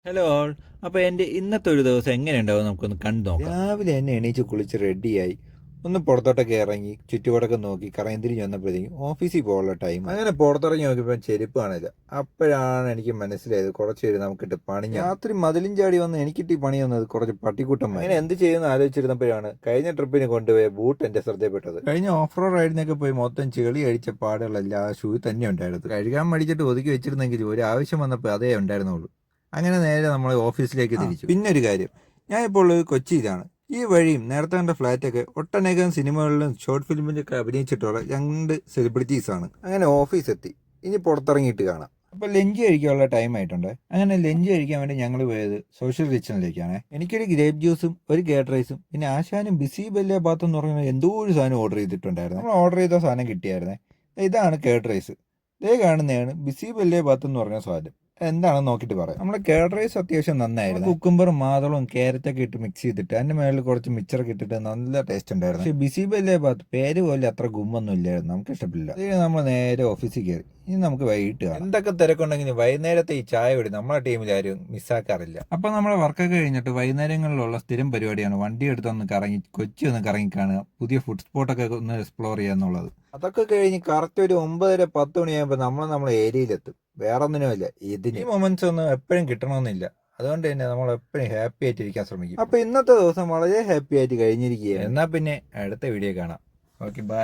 Hello all. അപ്പോൾ എൻ്റെ ഇന്നത്തെ ഒരു ദിവസം എങ്ങനെ ഉണ്ടാവും നമുക്കൊന്ന് കണ്ടു നോക്കാം. രാവിലെ എന്നെ എണീച്ച് കുളിച്ച് റെഡിയായി ഒന്ന് പുറത്തോട്ടൊക്കെ ഇറങ്ങി ചുറ്റുപാടൊക്കെ നോക്കി കറങ്ങി തിരിഞ്ഞ് വന്നപ്പോഴത്തേക്കും ഓഫീസിൽ പോകാനുള്ള ടൈം. അങ്ങനെ പുറത്തിറങ്ങി നോക്കിയപ്പോൾ ചെരുപ്പ് കാണില്ല. അപ്പോഴാണ് എനിക്ക് മനസ്സിലായത് കുറച്ച് പേര് നമുക്കിട്ട് പണിഞ്ഞു. രാത്രി മതിലും ചാടി വന്ന് എനിക്കിട്ട് പണി വന്നത് കുറച്ച് പട്ടിക്കൂട്ടം. അങ്ങനെ എന്ത് ചെയ്യുമെന്ന് ആലോചിച്ചിരുന്നപ്പോഴാണ് കഴിഞ്ഞ ട്രിപ്പിന് കൊണ്ടുപോയ ബൂട്ട് എൻ്റെ ശ്രദ്ധയിൽപ്പെട്ടത്. കഴിഞ്ഞ ഓഫ് റോഡ് റൈഡിനൊക്കെ പോയി മൊത്തം ചെളി അടിച്ച പാടുകളെല്ലാം ആ ഷൂ തന്നെ ഉണ്ടായിരുന്നു. കഴുകാൻ മടിച്ചിട്ട് ഒതുക്കി വെച്ചിരുന്നെങ്കിൽ ഒരു ആവശ്യം വന്നപ്പോൾ അതേ ഉണ്ടായിരുന്നുള്ളൂ. അങ്ങനെ നേരെ നമ്മൾ ഓഫീസിലേക്ക് തിരിച്ചു. പിന്നെ ഒരു കാര്യം, ഞാൻ ഇപ്പോൾ ഉള്ളത് കൊച്ചിയിലാണ്. ഈ വഴിയും നേരത്തെ കണ്ട ഫ്ലാറ്റൊക്കെ ഒട്ടനേകം സിനിമകളിലും ഷോർട്ട് ഫിലിമിലൊക്കെ അഭിനയിച്ചിട്ടുള്ള 2 സെലിബ്രിറ്റീസ് ആണ്. അങ്ങനെ ഓഫീസ് എത്തി, ഇനി പുറത്തിറങ്ങിയിട്ട് കാണാം. അപ്പോൾ ലഞ്ച് കഴിക്കാനുള്ള ടൈം ആയിട്ടുണ്ട്. അങ്ങനെ ലഞ്ച് കഴിക്കാൻ വേണ്ടി ഞങ്ങൾ പോയത് സോഷ്യൽ കിച്ചണിലേക്കാണ്. എനിക്കൊരു ഗ്രേപ്പ് ജ്യൂസും ഒരു ഗേഡ് റൈസും പിന്നെ ആശാനും ബിസി ബെല്ലെ ബാത്ത് എന്ന് പറയുന്ന എന്തോ ഒരു സാധനം ഓർഡർ ചെയ്തിട്ടുണ്ടായിരുന്നു. നമ്മൾ ഓർഡർ ചെയ്ത സാധനം കിട്ടിയായിരുന്നേ. ഇതാണ് കേഡ് റൈസ്. ഇതേ കാണുന്നതാണ് ബിസി ബെല്ലെ ബാത്ത് എന്ന് പറഞ്ഞ സാധനം. എന്താണെന്ന് നോക്കിയിട്ട് പറയാം. നമ്മുടെ കേഡ് റൈസ് അത്യാവശ്യം നന്നായിരുന്നു. കുക്കുംബറും മാതളവും ക്യാരറ്റൊക്കെ ഇട്ട് മിക്സ് ചെയ്തിട്ട് അതിന്റെ മേളിൽ കുറച്ച് മിക്സറൊക്കെ ഇട്ടിട്ട് നല്ല ടേസ്റ്റ് ഉണ്ടായിരുന്നു. പക്ഷേ ബിസി ബെല്ലേ ബാത്ത് പേര് പോലെ അത്ര ഗുമ്മൊന്നും ഇല്ലായിരുന്നു, നമുക്ക് ഇഷ്ടപ്പെട്ടില്ല. ഇത് നമ്മൾ നേരെ ഓഫീസിൽ കയറി. ഇനി നമുക്ക് വൈകിട്ട് കാണാം. എന്തൊക്കെ തിരക്കുണ്ടെങ്കിലും വൈകുന്നേരത്തെ ഈ ചായ കൂടി നമ്മുടെ ടീമിൽ ആരും മിസ്സാക്കാറില്ല. അപ്പൊ നമ്മുടെ വർക്കൊക്കെ കഴിഞ്ഞിട്ട് വൈകുന്നേരങ്ങളിലുള്ള സ്ഥിരം പരിപാടിയാണ് വണ്ടി എടുത്തൊന്ന് കറങ്ങി കൊച്ചി ഒന്ന് കറങ്ങി കാണുക, പുതിയ ഫുഡ് സ്പോട്ടൊക്കെ ഒന്ന് എക്സ്പ്ലോർ ചെയ്യുക എന്നുള്ളത്. അതൊക്കെ കഴിഞ്ഞ് കറക്റ്റ് ഒരു 9:30-10 മണിയാകുമ്പോൾ നമ്മൾ ഏരിയയിലെത്തും. വേറെ ഒന്നിനുമില്ല, ഇതിന് ഈ മൊമെന്റ്സ് ഒന്നും എപ്പോഴും കിട്ടണമെന്നില്ല. അതുകൊണ്ട് തന്നെ നമ്മൾ എപ്പോഴും ഹാപ്പി ആയിട്ടിരിക്കാൻ ശ്രമിക്കും. അപ്പൊ ഇന്നത്തെ ദിവസം വളരെ ഹാപ്പി ആയിട്ട് കഴിഞ്ഞിരിക്കുകയാണ്. എന്നാൽ പിന്നെ അടുത്ത വീഡിയോ കാണാം. Okay, by.